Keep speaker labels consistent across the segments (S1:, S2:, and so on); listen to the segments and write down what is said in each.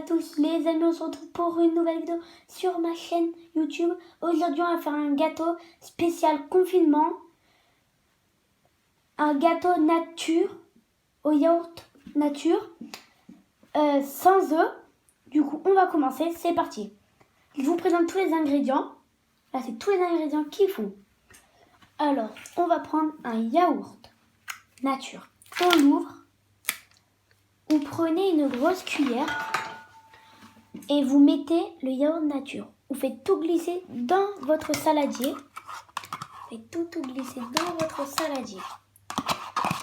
S1: tous les amis, on se retrouve pour une nouvelle vidéo sur ma chaîne YouTube. Aujourd'hui on va faire un gâteau spécial confinement. Un gâteau nature, au yaourt nature, sans œufs. Du coup on va commencer, c'est parti. Je vous présente tous les ingrédients. Là c'est tous les ingrédients qu'il faut. Alors on va prendre un yaourt nature. On l'ouvre. Vous prenez une grosse cuillère et vous mettez le yaourt nature. Vous faites tout glisser dans votre saladier. Vous faites tout glisser dans votre saladier.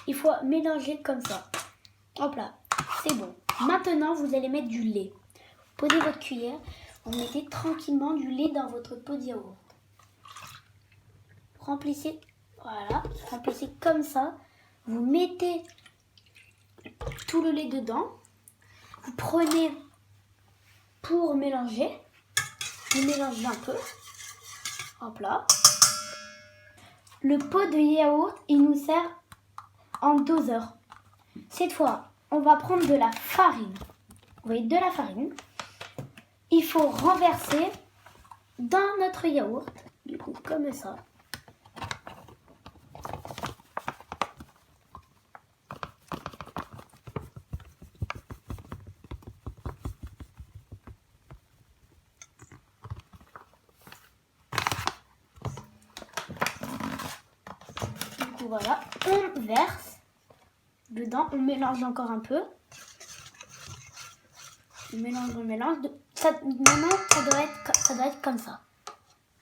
S1: Il faut mélanger comme ça. Hop là, c'est bon. Maintenant, vous allez mettre du lait. Posez votre cuillère. Vous mettez tranquillement du lait dans votre pot de yaourt. Remplissez, voilà, remplissez comme ça. Vous mettez tout le lait dedans. Vous prenez pour mélanger. Vous mélangez un peu. Hop là. Le pot de yaourt, il nous sert en doseur. Cette fois, on va prendre de la farine. Vous voyez, de la farine. Il faut renverser dans notre yaourt. Du coup, comme ça. Voilà, on verse dedans, on mélange encore un peu. On mélange. Maintenant, ça doit être comme ça.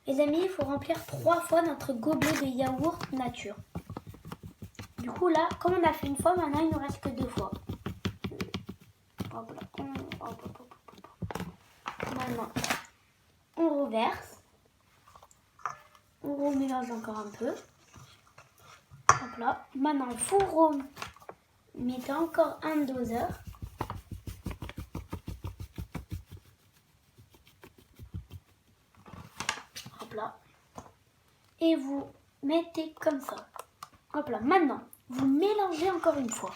S1: Les amis, il faut remplir 3 fois notre gobelet de yaourt nature. Du coup, là, comme on a fait une fois, maintenant, il ne nous reste que 2 fois. Hop là. Maintenant, on reverse. On remélange encore un peu. Hop là. Maintenant, vous remettez encore un doseur. Hop là. Et vous mettez comme ça. Hop là. Maintenant, vous mélangez encore une fois.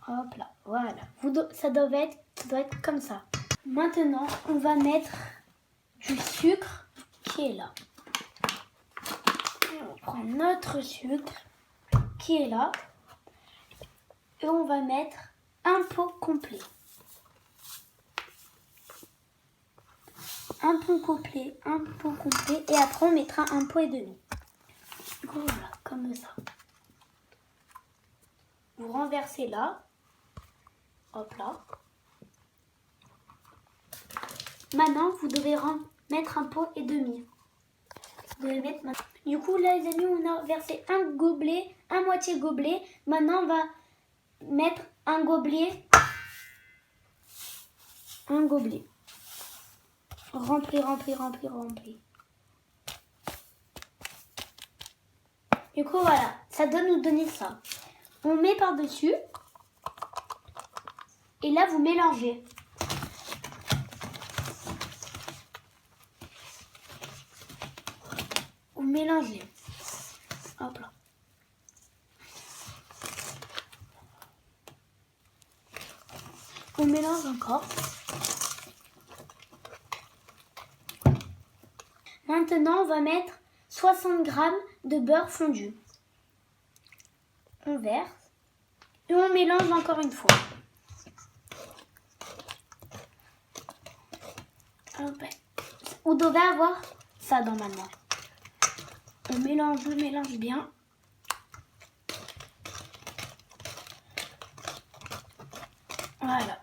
S1: Hop là. Voilà. Ça doit être comme ça. Maintenant, on va mettre du sucre qui est là. On prend notre sucre qui est là et on va mettre un pot complet. Un pot complet et après on mettra un pot et demi. Voilà, comme ça. Vous renversez là. Hop là. Maintenant, vous devez mettre un pot et demi. Vous devez mettre maintenant. Du coup, là, les amis, on a versé un gobelet, un moitié gobelet. Maintenant, on va mettre un gobelet. Un gobelet. Rempli. Du coup, voilà. Ça doit nous donner ça. On met par-dessus. Et là, vous mélangez. Vous mélangez. Hop là. On mélange encore. Maintenant, on va mettre 60 g de beurre fondu. On verse et on mélange encore une fois. Vous devez avoir ça normalement. On mélange bien. Voilà.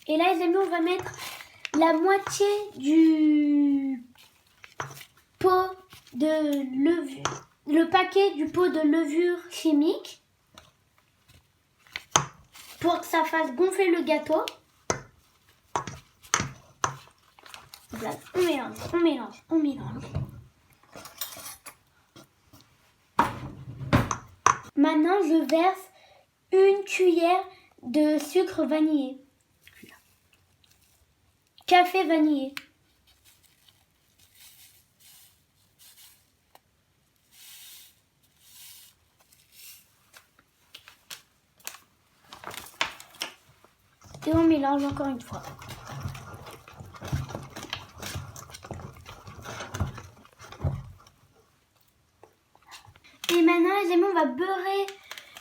S1: Et là, les amis, on va mettre la moitié du pot de levure, le paquet du pot de levure chimique pour que ça fasse gonfler le gâteau. Là, on mélange. Maintenant, je verse une cuillère de sucre vanillé. Café vanillé. Et on mélange encore une fois. Et maintenant les amis, on va beurrer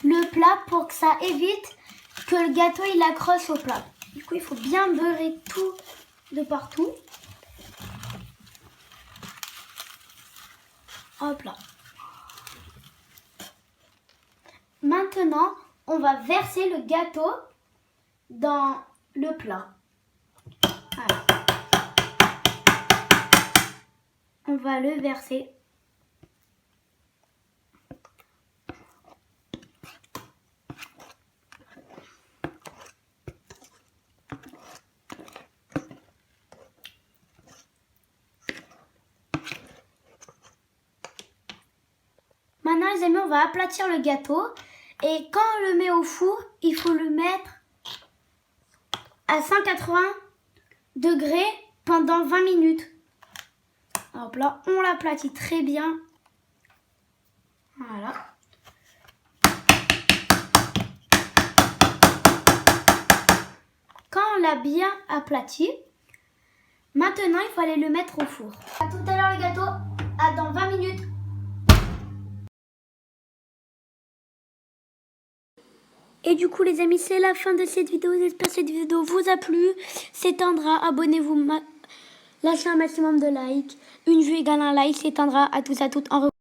S1: le plat pour que ça évite que le gâteau il accroche au plat. Du coup il faut bien beurrer tout de partout. Hop là. Maintenant on va verser le gâteau dans le plat. Voilà. On va le verser. Maintenant les amis, on va aplatir le gâteau. Et quand on le met au four, il faut le mettre à 180 degrés pendant 20 minutes. Hop là, on l'aplatit très bien. Voilà. Quand on l'a bien aplati, maintenant il faut aller le mettre au four. À tout à l'heure le gâteau, à dans 20 minutes. Et du coup les amis, c'est la fin de cette vidéo. J'espère que cette vidéo vous a plu. S'étendra, abonnez-vous, lâchez un maximum de likes. Une vue égale un like, s'étendra à tous à toutes. En revoir.